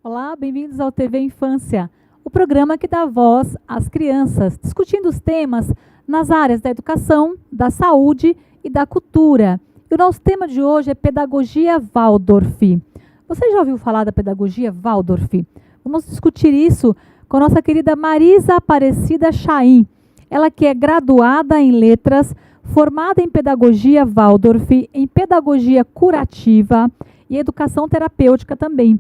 Olá, bem-vindos ao TV Infância, o programa que dá voz às crianças, discutindo os temas nas áreas da educação, da saúde e da cultura. E o nosso tema de hoje é Pedagogia Waldorf. Você já ouviu falar da Pedagogia Waldorf? Vamos discutir isso com a nossa querida Marisa Aparecida Chaim. Ela que é graduada em Letras, formada em Pedagogia Waldorf, em Pedagogia Curativa e Educação Terapêutica também.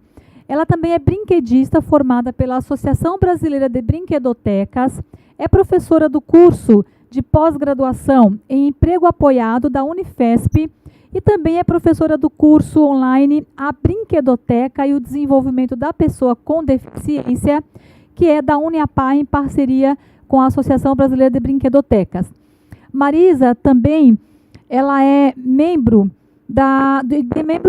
Ela também é brinquedista formada pela Associação Brasileira de Brinquedotecas, é professora do curso de pós-graduação em emprego apoiado da Unifesp e também é professora do curso online A Brinquedoteca e o Desenvolvimento da Pessoa com Deficiência, que é da Uniapar em parceria com a Associação Brasileira de Brinquedotecas. Marisa também ela é membro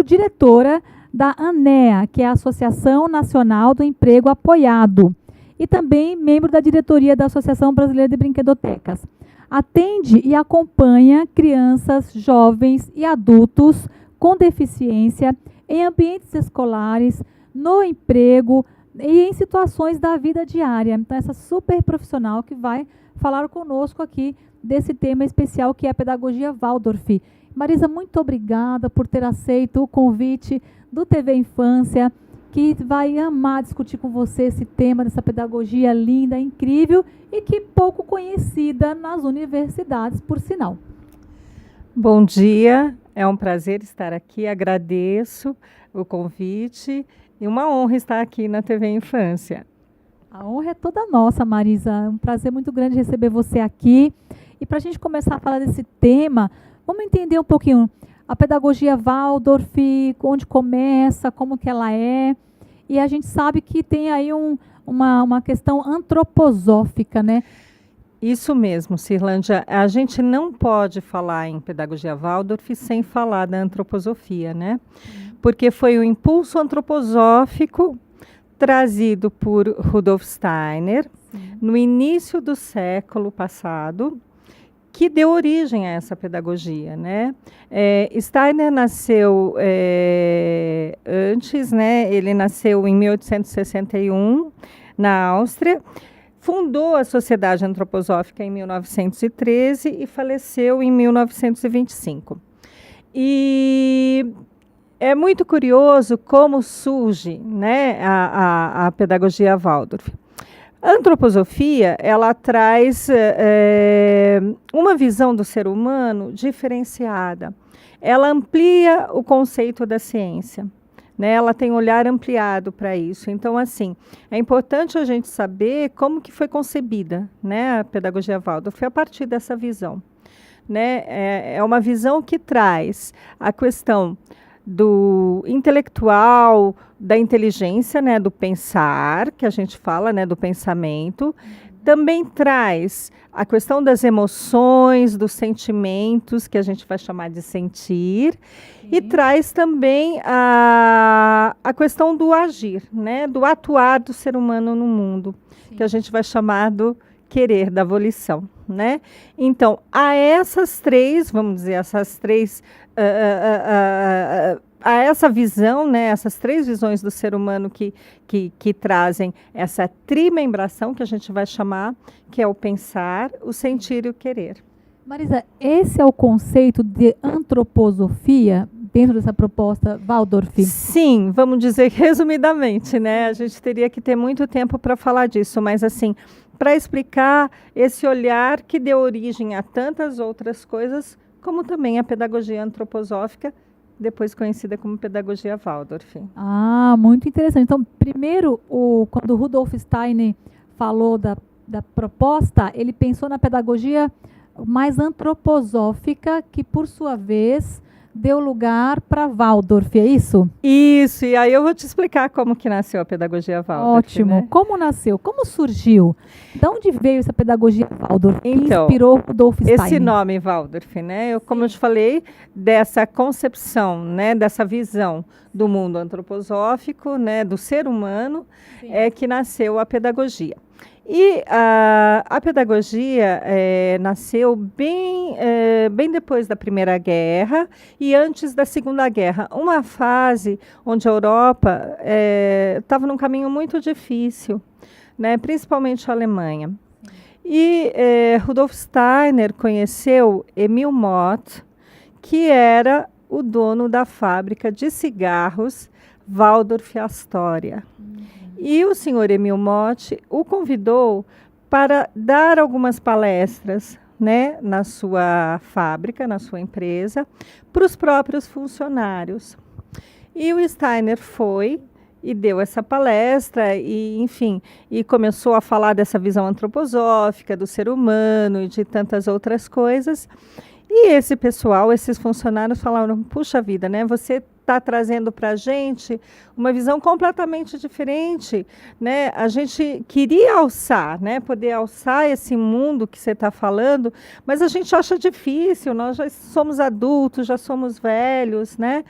diretora da ANEA, que é a Associação Nacional do Emprego Apoiado, e também membro da diretoria da Associação Brasileira de Brinquedotecas. Atende e acompanha crianças, jovens e adultos com deficiência em ambientes escolares, no emprego e em situações da vida diária. Então, essa super profissional que vai falar conosco aqui desse tema especial que é a Pedagogia Waldorf. Marisa, muito obrigada por ter aceito o convite do TV Infância, que vai amar discutir com você esse tema dessa pedagogia linda, incrível e que pouco conhecida nas universidades, por sinal. Bom dia, é um prazer estar aqui, agradeço o convite e uma honra estar aqui na TV Infância. A honra é toda nossa, Marisa, é um prazer muito grande receber você aqui. E para a gente começar a falar desse tema, vamos entender um pouquinho a pedagogia Waldorf, onde começa, como que ela é. E a gente sabe que tem aí uma questão antroposófica, né? Isso mesmo, Cirlândia. A gente não pode falar em pedagogia Waldorf sem falar da antroposofia, né? Porque foi o impulso antroposófico trazido por Rudolf Steiner no início do século passado, que deu origem a essa pedagogia, né? Steiner nasceu antes, né? Ele nasceu em 1861 na Áustria, fundou a Sociedade Antroposófica em 1913 e faleceu em 1925. E é muito curioso como surge, né, a pedagogia Waldorf. A antroposofia, ela traz uma visão do ser humano diferenciada. Ela amplia o conceito da ciência, né? Ela tem um olhar ampliado para isso. Então, assim, é importante a gente saber como que foi concebida, né, a pedagogia Waldorf a partir dessa visão, né? É uma visão que traz a questão do intelectual, da inteligência, né, do pensar, que a gente fala, né, do pensamento. Também traz a questão das emoções, dos sentimentos, que a gente vai chamar de sentir. Sim. E traz também a questão do agir, né, do atuar do ser humano no mundo, sim, que a gente vai chamar do querer, da volição, né? Então, a essas três, vamos dizer, a essa visão, né, essas três visões do ser humano que trazem essa trimembração, que a gente vai chamar, que é o pensar, o sentir e o querer. Marisa, esse é o conceito de antroposofia dentro dessa proposta Waldorf? Sim, vamos dizer resumidamente, né? A gente teria que ter muito tempo para falar disso, mas assim, para explicar esse olhar que deu origem a tantas outras coisas, como também a pedagogia antroposófica, depois conhecida como pedagogia Waldorf. Ah, muito interessante. Então, primeiro, quando Rudolf Steiner falou da proposta, ele pensou na pedagogia mais antroposófica, que, por sua vez, deu lugar para Waldorf, é isso? Isso, e aí eu vou te explicar como que nasceu a pedagogia Waldorf. Ótimo. Né? Como nasceu? Como surgiu? De onde veio essa pedagogia Waldorf? Então, que inspirou Rudolf Steiner? Esse nome Waldorf, né? Como eu te falei, dessa concepção, né, dessa visão do mundo antroposófico, né, do ser humano, é que nasceu a pedagogia. E a pedagogia nasceu bem depois da Primeira Guerra e antes da Segunda Guerra, uma fase onde a Europa estava num caminho muito difícil, né, principalmente a Alemanha. E Rudolf Steiner conheceu Emil Mott, que era o dono da fábrica de cigarros Waldorf Astoria. E o senhor Emil Mott o convidou para dar algumas palestras, né, na sua fábrica, na sua empresa, para os próprios funcionários. E o Steiner foi e deu essa palestra e, enfim, e começou a falar dessa visão antroposófica do ser humano e de tantas outras coisas. E esse pessoal, esses funcionários falaram, puxa vida, né, você está trazendo para a gente uma visão completamente diferente, né? A gente queria alçar, né? Poder alçar esse mundo que você está falando, mas a gente acha difícil, nós já somos adultos, já somos velhos, né?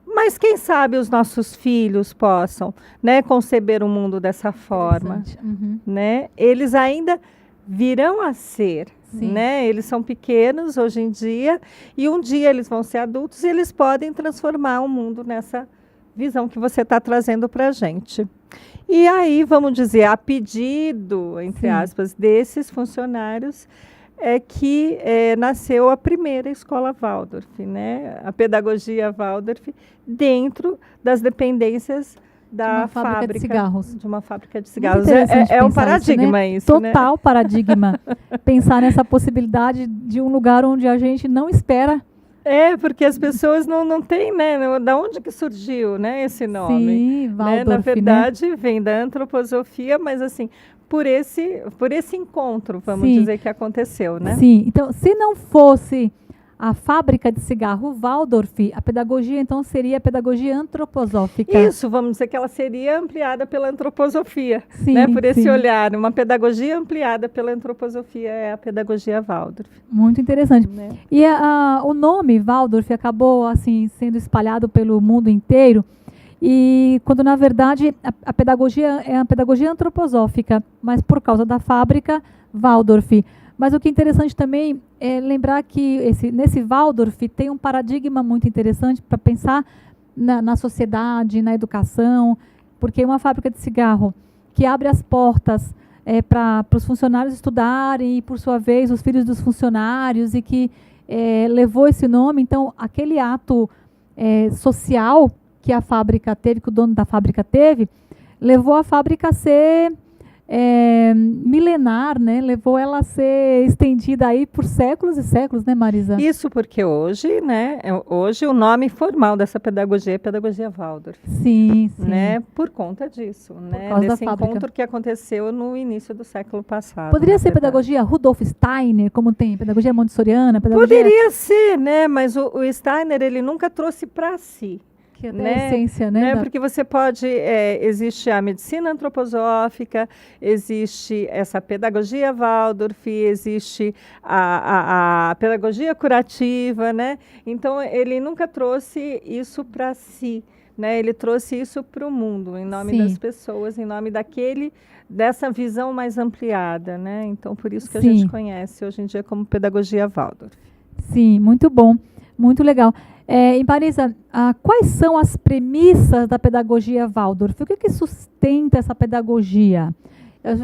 Mas quem sabe os nossos filhos possam, né, conceber o mundo dessa forma, né? Eles ainda virão a ser, né? Eles são pequenos hoje em dia e um dia eles vão ser adultos e eles podem transformar o mundo nessa visão que você está trazendo para a gente. E aí, vamos dizer, a pedido, entre aspas, desses funcionários, que nasceu a primeira escola Waldorf, né? A pedagogia Waldorf dentro das dependências da fábrica de cigarros. De uma fábrica de cigarros. É um paradigma isso, né? Total paradigma. Pensar nessa possibilidade de um lugar onde a gente não espera. Porque as pessoas não têm, né? Da onde que surgiu, né, esse nome? Sim, Waldorf, né? Na verdade, vem da antroposofia, mas assim, por esse encontro, vamos dizer, que aconteceu, né? Sim, então, se não fosse a fábrica de cigarro Waldorf, a pedagogia, então, seria a pedagogia antroposófica. Isso, vamos dizer que ela seria ampliada pela antroposofia, né? Por esse olhar, uma pedagogia ampliada pela antroposofia é a pedagogia Waldorf. Muito interessante. Né? E o nome Waldorf acabou, assim, sendo espalhado pelo mundo inteiro, e quando, na verdade, a pedagogia é a pedagogia antroposófica, mas por causa da fábrica Waldorf. Mas o que é interessante também é lembrar que nesse Waldorf tem um paradigma muito interessante para pensar na sociedade, na educação, porque uma fábrica de cigarro que abre as portas para os funcionários estudarem e, por sua vez, os filhos dos funcionários, e que levou esse nome. Então, aquele ato social que a fábrica teve, que o dono da fábrica teve, levou a fábrica a ser milenar, né? Levou ela a ser estendida aí por séculos e séculos, né, Marisa? Isso porque hoje, né? Hoje o nome formal dessa pedagogia é pedagogia Waldorf. Sim, sim. Né? Por conta disso, né? Desse encontro que aconteceu no início do século passado. Poderia ser pedagogia Rudolf Steiner, como tem pedagogia montessoriana? Poderia ser, né? Mas o Steiner, ele nunca trouxe para si. Que é a essência, né? Porque você pode, existe a medicina antroposófica, existe essa pedagogia Waldorf, existe a pedagogia curativa, né? Então, ele nunca trouxe isso para si, né? Ele trouxe isso para o mundo, em nome das pessoas, em nome dessa visão mais ampliada, né? Então, por isso que a gente conhece hoje em dia como pedagogia Waldorf. Sim, muito bom, muito legal. E Marisa, quais são as premissas da pedagogia Waldorf? O que sustenta essa pedagogia?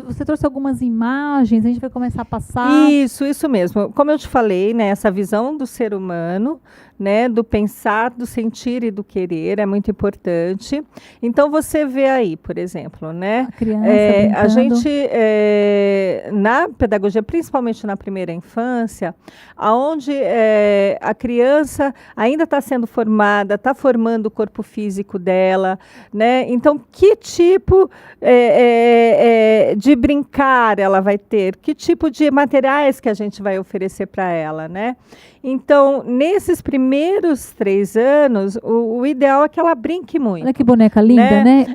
Você trouxe algumas imagens, a gente vai começar a passar. Isso mesmo. Como eu te falei, né, essa visão do ser humano, né, do pensar, do sentir e do querer é muito importante. Então, você vê aí, por exemplo, né, a criança a gente, na pedagogia, principalmente na primeira infância, onde a criança ainda está sendo formada, está formando o corpo físico dela, né? Então, que tipo de brincar ela vai ter? Que tipo de materiais que a gente vai oferecer para ela, né? Então, nesses primeiros 3 anos, o ideal é que ela brinque muito. Olha que boneca linda, né?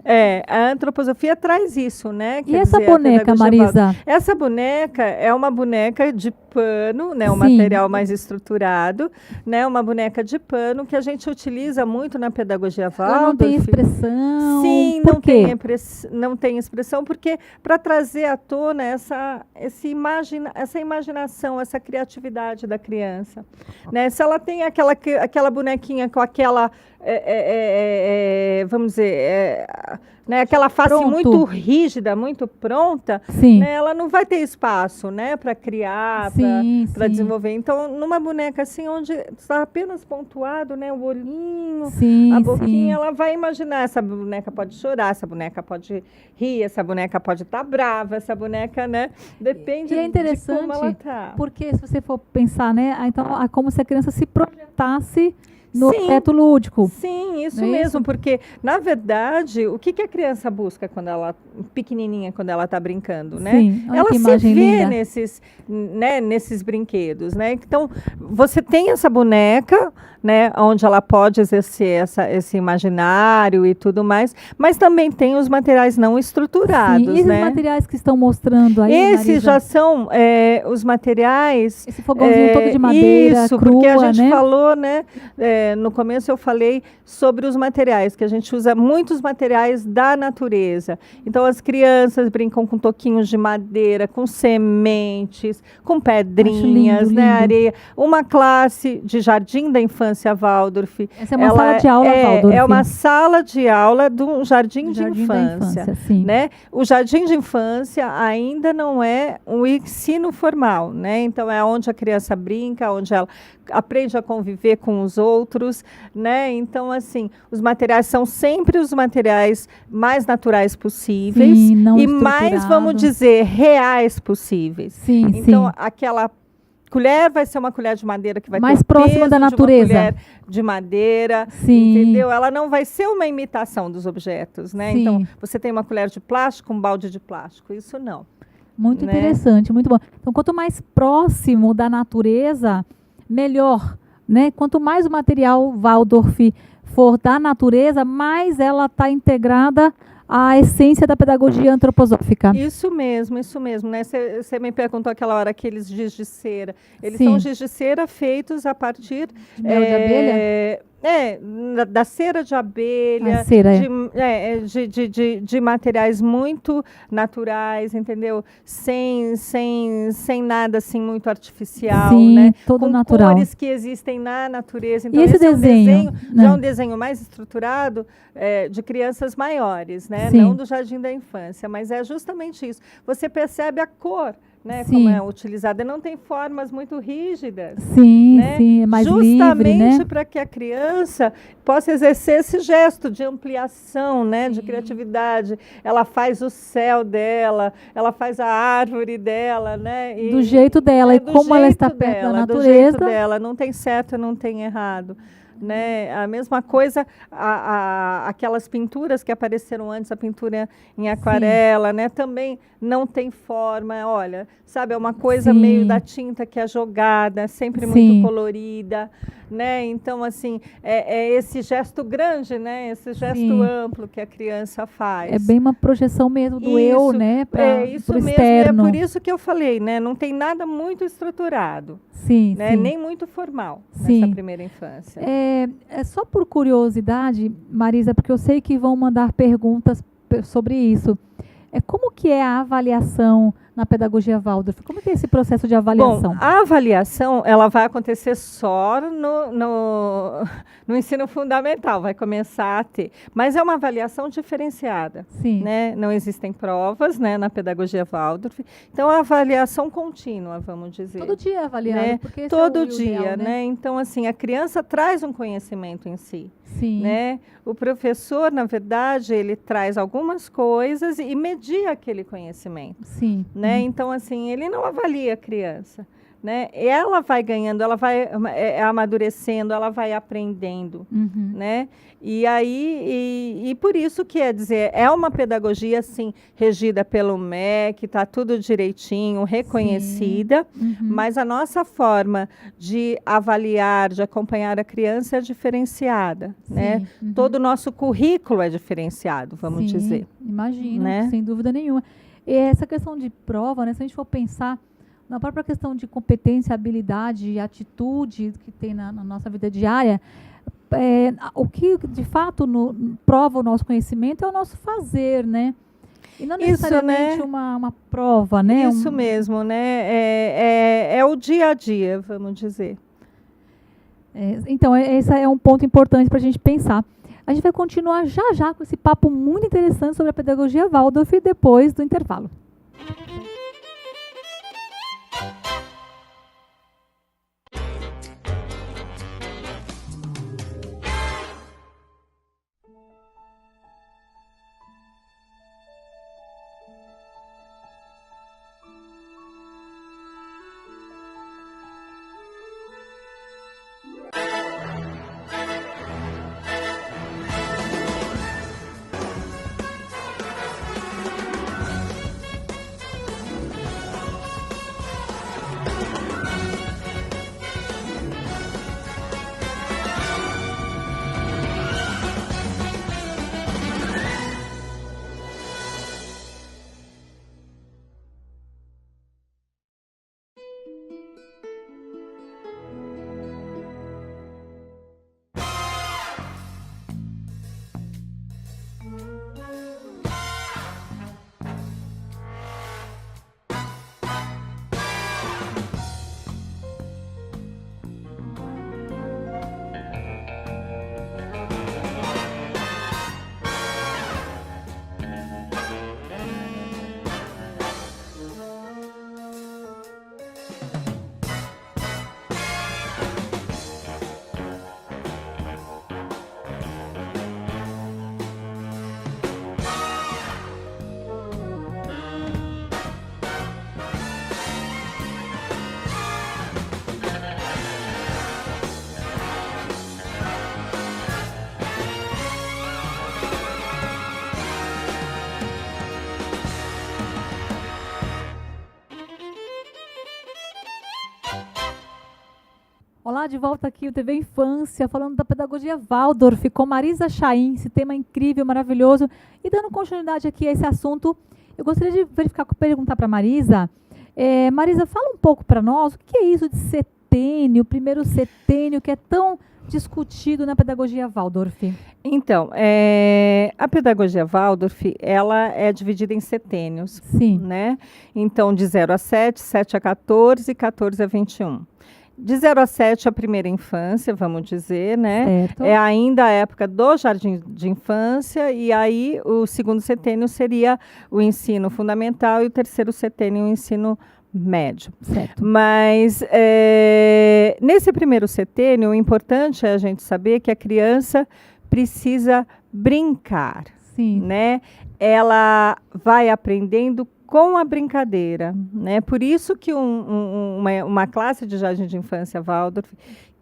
A antroposofia traz isso, né? E essa boneca, Marisa? Essa boneca é uma boneca pano, né, um Sim. material mais estruturado, né, uma boneca de pano que a gente utiliza muito na pedagogia Ela não tem Waldorf. expressão. Sim, Por quê? não tem expressão, porque para trazer à tona essa imaginação, essa criatividade da criança. Né? Se ela tem aquela bonequinha com aquela, vamos dizer, né, aquela face Pronto. muito rígida, muito pronta, Sim. né, ela não vai ter espaço, né, para criar, para desenvolver. Então, numa boneca assim, onde está apenas pontuado, né, o olhinho, Sim, a boquinha, sim. ela vai imaginar, essa boneca pode chorar, essa boneca pode rir, essa boneca pode estar brava, essa boneca, né, depende E é interessante, de como ela está. porque se você for pensar, né, então é como se a criança se projetasse no Sim. aspecto lúdico. Sim, isso Não é mesmo, isso? porque, na verdade, o que a criança busca quando ela, pequenininha, quando ela está brincando, né? Sim, olha Ela que se imagem vê linda. nesses brinquedos, né? Então, você tem essa boneca, né, onde ela pode exercer esse imaginário e tudo mais, mas também tem os materiais não estruturados, Sim, e esses né? materiais que estão mostrando aí, Esses Marisa? já são os materiais. Esse fogãozinho todo de madeira, Isso, crua, porque a gente né? falou, né? No começo eu falei sobre os materiais, que a gente usa muitos materiais da natureza. Então as crianças brincam com toquinhos de madeira, com sementes, com pedrinhas, lindo, né? lindo. Areia. Uma classe de Jardim da Infância Waldorf. Essa é uma sala de aula Waldorf. É uma sala de aula de um jardim Do de Jardim da infância. Infância, sim. Né? O jardim de infância ainda não é um ensino formal, né? Então é onde a criança brinca, onde ela aprende a conviver com os outros, né? Então assim, os materiais são sempre os materiais mais naturais possíveis. Sim, não e mais, vamos estruturado. dizer, reais possíveis. Sim, Então sim. aquela colher vai ser uma colher de madeira que vai Mais ter o próxima peso da de uma natureza. colher de madeira, Sim. entendeu? Ela não vai ser uma imitação dos objetos, né? Sim. Então, você tem uma colher de plástico, um balde de plástico, isso não. Muito né? interessante, muito bom. Então, quanto mais próximo da natureza, melhor, né? Quanto mais o material Waldorf for da natureza, mais ela está integrada à essência da pedagogia antroposófica. Isso mesmo, né? Você me perguntou aquela hora aqueles giz de cera. Eles Sim. são giz de cera feitos a partir De mel de abelha? Da cera de abelha, A cera, de materiais muito naturais, entendeu? Sem nada assim muito artificial, Sim, né? todo com natural. cores que existem na natureza. Então, E esse é um desenho, né? já é um desenho mais estruturado de crianças maiores, né? Sim. Não do jardim da infância, mas é justamente isso. Você percebe a cor, né? Sim. Como é utilizada. Não tem formas muito rígidas. Sim, Né? sim, é mais livre, né? Justamente para que a criança possa exercer esse gesto de ampliação, né? De criatividade. Ela faz o céu dela, ela faz a árvore dela, né? Do jeito dela, e do como ela está jeito perto da dela, natureza. do jeito dela, não tem certo, não tem errado. Né? A mesma coisa, aquelas pinturas que apareceram antes, a pintura em aquarela, né? Também não tem forma, olha, sabe, é uma coisa Sim. meio da tinta que é jogada, sempre Sim. muito colorida, né? Então, assim, é esse gesto grande, né? Esse gesto Sim. amplo que a criança faz. É bem uma projeção mesmo do eu, né? Para isso o mesmo, externo. é por isso que eu falei, né? Não tem nada muito estruturado, Sim, né? sim. Nem muito formal Sim. nessa primeira infância. É só por curiosidade, Marisa, porque eu sei que vão mandar perguntas sobre isso. Como que é a avaliação na pedagogia Waldorf? Como que é esse processo de avaliação? Bom, a avaliação ela vai acontecer só no ensino fundamental, vai começar a ter. Mas é uma avaliação diferenciada. Sim. Né? Não existem provas, né, na pedagogia Waldorf. Então, a avaliação contínua, vamos dizer. Todo dia é avaliado, né? porque esse Todo é o dia, ideal, né? Então, assim, a criança traz um conhecimento em si. Sim. Né? O professor, na verdade, ele traz algumas coisas e media aquele conhecimento. Sim. Né? Então, assim, ele não avalia a criança. Né? Ela vai ganhando, ela vai amadurecendo, ela vai aprendendo. Uhum. Né? E aí, e por isso quer dizer, é uma pedagogia, assim, regida pelo MEC, está tudo direitinho, reconhecida, mas a nossa forma de avaliar, de acompanhar a criança é diferenciada. Né? Todo o nosso currículo é diferenciado, vamos dizer. Imagino, né? sem dúvida nenhuma. E essa questão de prova, né, se a gente for pensar, na própria questão de competência, habilidade e atitude que tem na nossa vida diária, o que de fato prova o nosso conhecimento é o nosso fazer, né? E não necessariamente uma prova, né? Isso mesmo, né? É o dia a dia, vamos dizer. Então, esse é um ponto importante para a gente pensar. A gente vai continuar já já com esse papo muito interessante sobre a pedagogia Waldorf depois do intervalo. Olá, de volta aqui o TV Infância, falando da pedagogia Waldorf com Marisa Chaim, esse tema incrível, maravilhoso. E dando continuidade aqui a esse assunto, eu gostaria de perguntar para Marisa. Marisa, fala um pouco para nós, o que é isso de setênio, primeiro setênio, que é tão discutido na pedagogia Waldorf? Então, a pedagogia Waldorf, ela é dividida em setênios. Sim. Né? Então, de 0 a 7, 7 a 14 e 14 a 21. De 0 a 7, a primeira infância, vamos dizer, né? Certo. É ainda a época do jardim de infância, e aí o segundo setênio seria o ensino fundamental e o terceiro setênio o ensino médio. Certo. Mas nesse primeiro setênio, o importante é a gente saber que a criança precisa brincar. Sim. Né? Ela vai aprendendo com a brincadeira, né? Por isso que uma classe de jardim de infância Waldorf,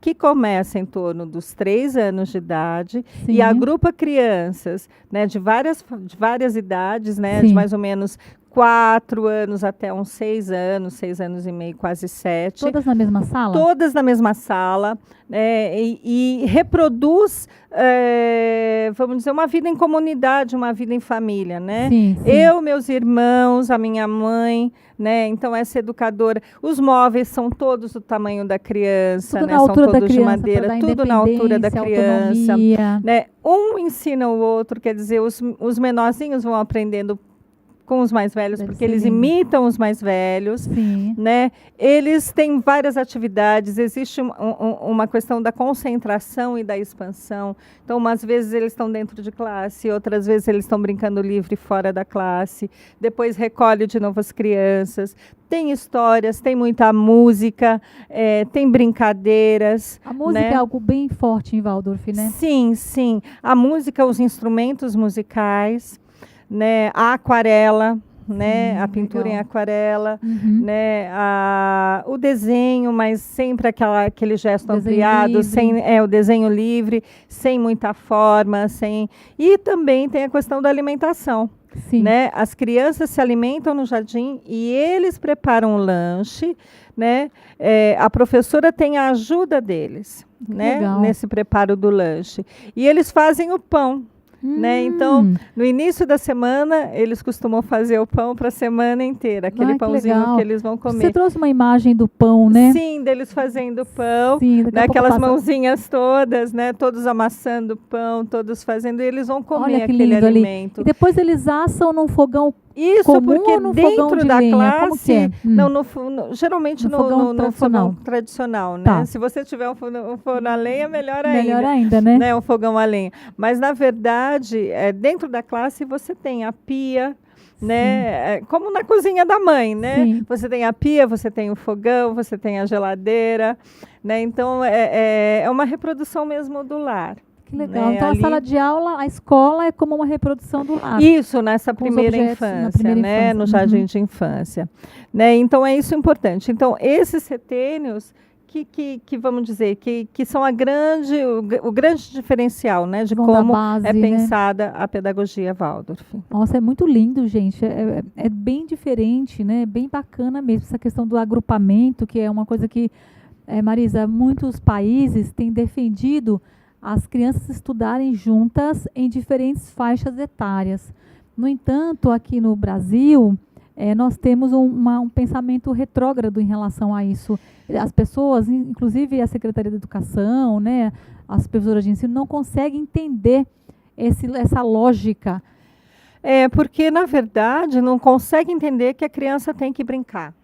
que começa em torno dos 3 anos de idade, Sim. e agrupa crianças, né, de várias idades, né, Sim. de mais ou menos 4 anos até uns 6 anos e meio, quase 7. Todas na mesma sala? Todas na mesma sala, e reproduz, vamos dizer, uma vida em comunidade, uma vida em família, né? Sim, sim. Eu, meus irmãos, a minha mãe, né? Então, essa educadora, os móveis são todos do tamanho da criança, Tudo né? na São altura da todos de criança, madeira, para dar tudo na altura da criança, autonomia. né? Um ensina o outro, quer dizer, os menorzinhos vão aprendendo com os mais velhos, Deve porque ser eles lindo. imitam os mais velhos, Sim. né? Eles têm várias atividades, existe uma questão da concentração e da expansão. Então, umas vezes eles estão dentro de classe, outras vezes eles estão brincando livre fora da classe, depois recolhe de novo as crianças. Tem histórias, tem muita música, tem brincadeiras. A música, né? é algo bem forte em Waldorf, né? Sim, sim. A música, os instrumentos musicais, né? A aquarela, né? A pintura legal. em aquarela, Uhum. né? O desenho, mas sempre aquele gesto Desenho ampliado, livre. sem o desenho livre, sem muita forma, e também tem a questão da alimentação. Sim. Né? As crianças se alimentam no jardim e eles preparam o lanche, né? A professora tem a ajuda deles, né? legal. Nesse preparo do lanche. E eles fazem o pão. Né? Então, no início da semana, eles costumam fazer o pão para a semana inteira, aquele pãozinho que eles vão comer. Você trouxe uma imagem do pão, né? Sim, deles fazendo pão, Sim, né? Aquelas mãozinhas todas, né? Todos amassando pão, todos fazendo, e eles vão comer aquele alimento. E depois eles assam num fogão isso, comum, porque no dentro da lenha? classe, geralmente no fogão tradicional, né? Tá. Se você tiver um forno a lenha, melhor ainda. Melhor ainda, né? Um fogão a lenha. Mas, na verdade, dentro da classe você tem a pia, né? Como na cozinha da mãe, né? Sim. Você tem a pia, você tem o fogão, você tem a geladeira, né? Então, é uma reprodução mesmo do lar. Que legal. Então, a sala de aula, a escola é como uma reprodução do lar. Isso, nessa primeira infância, né? No jardim de infância. Né? Então, é isso importante. Então, esses setênios que vamos dizer, que são o grande diferencial, né? De como base, é pensada a pedagogia Waldorf. Nossa, é muito lindo, gente. É bem diferente, né? Bem bacana mesmo. Essa questão do agrupamento, que é uma coisa que, Marisa, muitos países têm defendido as crianças estudarem juntas em diferentes faixas etárias. No entanto, aqui no Brasil, nós temos um pensamento retrógrado em relação a isso. As pessoas, inclusive a Secretaria de Educação, né, as professoras de ensino, não conseguem entender essa lógica. Porque, na verdade, não consegue entender que a criança tem que brincar.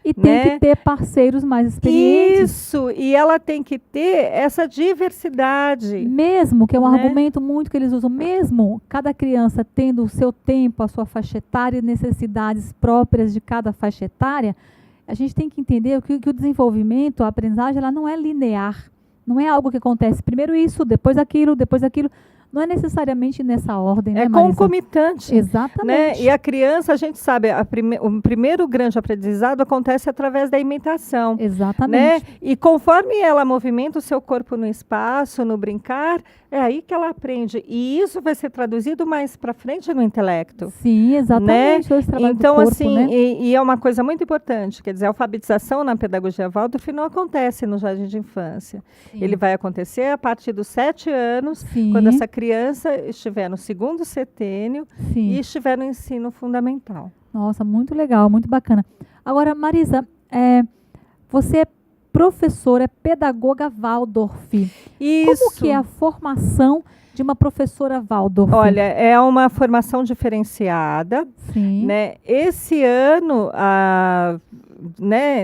E tem que ter parceiros mais experientes. Isso, e ela tem que ter essa diversidade. Mesmo, que é um argumento muito que eles usam, mesmo cada criança tendo o seu tempo, a sua faixa etária e necessidades próprias de cada faixa etária, a gente tem que entender que o desenvolvimento, a aprendizagem, ela não é linear. Não é algo que acontece primeiro isso, depois aquilo, depois aquilo. Não é necessariamente nessa ordem, né, Marisa? Concomitante. Exatamente. Né? E a criança, a gente sabe, o primeiro grande aprendizado acontece através da imitação. Exatamente. Né? E conforme ela movimenta o seu corpo no espaço, no brincar, é aí que ela aprende. E isso vai ser traduzido mais para frente no intelecto. Sim, exatamente. Né? Então, do corpo, assim, né? e é uma coisa muito importante, quer dizer, a alfabetização na pedagogia Waldorf não acontece no jardim de infância. Sim. Ele vai acontecer a partir dos 7 anos, Sim. quando essa criança estiver no segundo setênio Sim. e estiver no ensino fundamental. Nossa, muito legal, muito bacana. Agora, Marisa, você é professora, pedagoga Waldorf. Isso. Como que é a formação de uma professora Waldorf? Olha, é uma formação diferenciada. Sim. Né? Esse ano,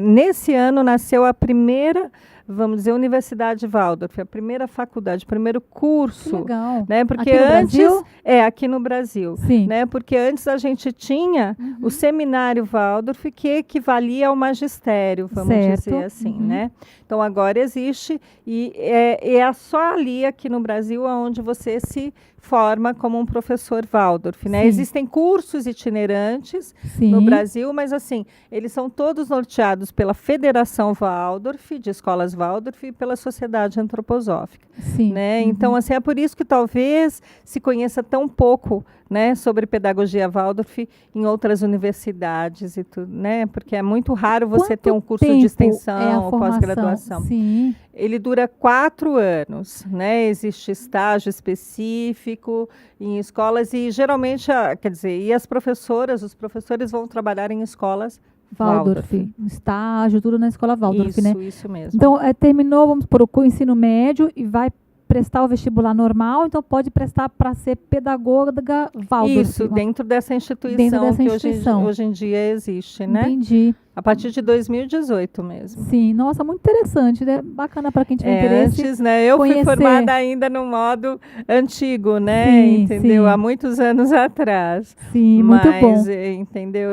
nesse ano nasceu a primeira, vamos dizer, Universidade Waldorf, a primeira faculdade, o primeiro curso. Que legal. Né? Porque aqui no antes Brasil? Aqui no Brasil. Sim. Né? Porque antes a gente tinha o seminário Waldorf, que equivalia ao magistério, vamos dizer assim. Né? Então agora existe e é só ali aqui no Brasil onde você se forma como um professor Waldorf, né? Existem cursos itinerantes no Brasil, mas assim, eles são todos norteados pela Federação Waldorf, de Escolas Waldorf, e pela Sociedade Antroposófica. Sim. Né? Então, assim, é por isso que talvez se conheça tão pouco, né, sobre pedagogia Waldorf em outras universidades e tudo, né? Porque é muito raro você ter um curso de extensão ou pós-graduação. Sim. Ele dura 4 anos, né? Existe estágio específico em escolas e geralmente, quer dizer, e os professores vão trabalhar em escolas Waldorf. Estágio, tudo na escola Waldorf, né? Isso mesmo. Então, terminou, vamos por o ensino médio e vai prestar o vestibular normal, então pode prestar para ser pedagoga Waldorf. Isso, dentro dessa instituição que hoje em dia existe, né? Entendi. A partir de 2018 mesmo. Sim, nossa, muito interessante, né? Bacana para quem tiver interesse. Antes, né? Eu fui formada ainda no modo antigo, né? Sim, entendeu? sim. Há muitos anos atrás. Sim, muito bom. Entendeu?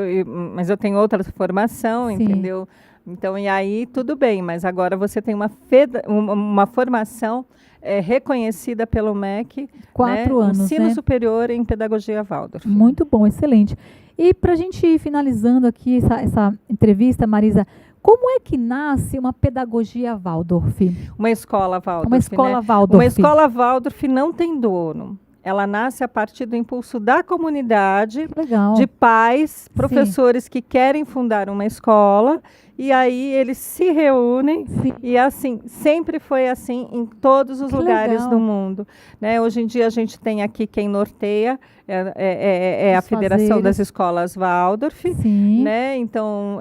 Mas eu tenho outra formação, entendeu? Então, e aí tudo bem, mas agora você tem uma formação reconhecida pelo MEC. 4 anos, Ensino superior em pedagogia Waldorf. Muito bom, excelente. E para a gente ir finalizando aqui essa entrevista, Marisa, como é que nasce uma pedagogia Waldorf? Uma escola Waldorf. Uma escola Waldorf. Uma escola Waldorf não tem dono. Ela nasce a partir do impulso da comunidade, de pais, professores que querem fundar uma escola e aí eles se reúnem, Sim. e assim, sempre foi assim em todos os Que lugares legal. do mundo, né? Hoje em dia a gente tem aqui quem norteia, é a Os Federação fazeres. das Escolas Waldorf, Sim. né? Então,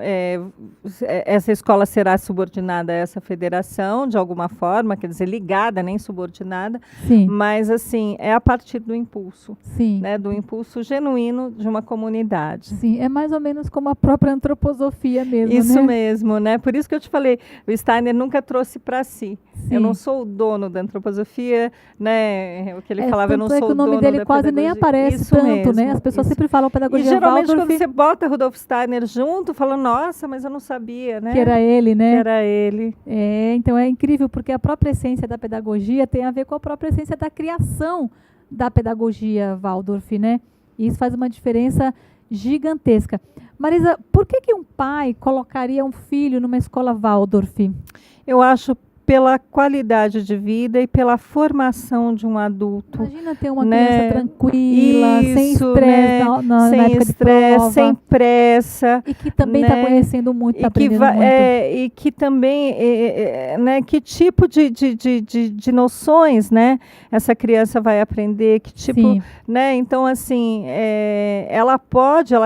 essa escola será subordinada a essa federação, de alguma forma, quer dizer, ligada, nem subordinada, Sim. mas assim, é a partir do impulso, Sim. né? Do impulso genuíno de uma comunidade. Sim, é mais ou menos como a própria antroposofia mesmo, Isso né? mesmo, né? Por isso que eu te falei, o Steiner nunca trouxe para si. Sim. Eu não sou o dono da antroposofia, né? O que ele falava, eu não tanto é sou que o nome dono dele da quase nem pedagogia. aparece Isso tanto, mesmo, né? As pessoas isso. sempre falam E pedagogia geralmente Waldorf, quando você bota Rudolf Steiner junto, fala, nossa, mas eu não sabia, né? que era ele, né? Que era ele. Então é incrível, porque a própria essência da pedagogia tem a ver com a própria essência da criação da pedagogia Waldorf, né? E isso faz uma diferença gigantesca. Marisa, por que que um pai colocaria um filho numa escola Waldorf? Eu acho pela qualidade de vida e pela formação de um adulto. Imagina ter uma né? criança tranquila, sem Isso, estresse né? na Sem época de estresse, prova. sem pressa. E que também está né? conhecendo muito, está E que, aprendendo muito. e que também, né, que tipo de noções, né, essa criança vai aprender, que tipo, Sim. né, então assim, ela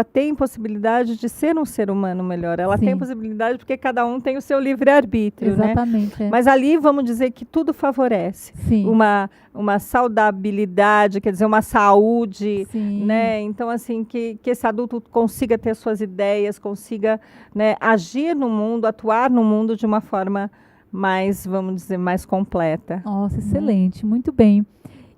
tem possibilidade de ser um ser humano melhor, ela tem Sim. possibilidade porque cada um tem o seu livre-arbítrio, né, Exatamente. mas ali vamos dizer que tudo favorece, Sim. uma saudabilidade, quer dizer, uma saúde, Sim. né, então assim, que esse adulto consiga ter suas ideias, consiga, né, agir no mundo, atuar no mundo de uma forma mais, vamos dizer, mais completa. Nossa, excelente, muito bem.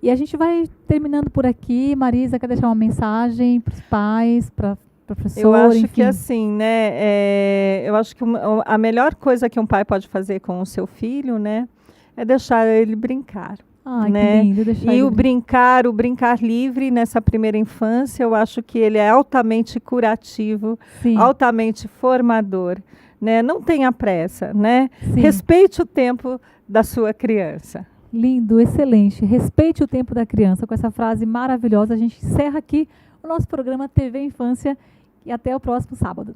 E a gente vai terminando por aqui. Marisa, quer deixar uma mensagem para os pais, para professor, Eu acho enfim. que assim, né, eu acho que a melhor coisa que um pai pode fazer com o seu filho, né, é deixar ele brincar. Ai, né? que lindo, deixar E ele o brincar livre nessa primeira infância, eu acho que ele é altamente curativo, Sim. altamente formador, né? Não tenha pressa, né? Sim. Respeite o tempo da sua criança. Lindo, excelente. Respeite o tempo da criança. Com essa frase maravilhosa, a gente encerra aqui o nosso programa TV Infância e até o próximo sábado.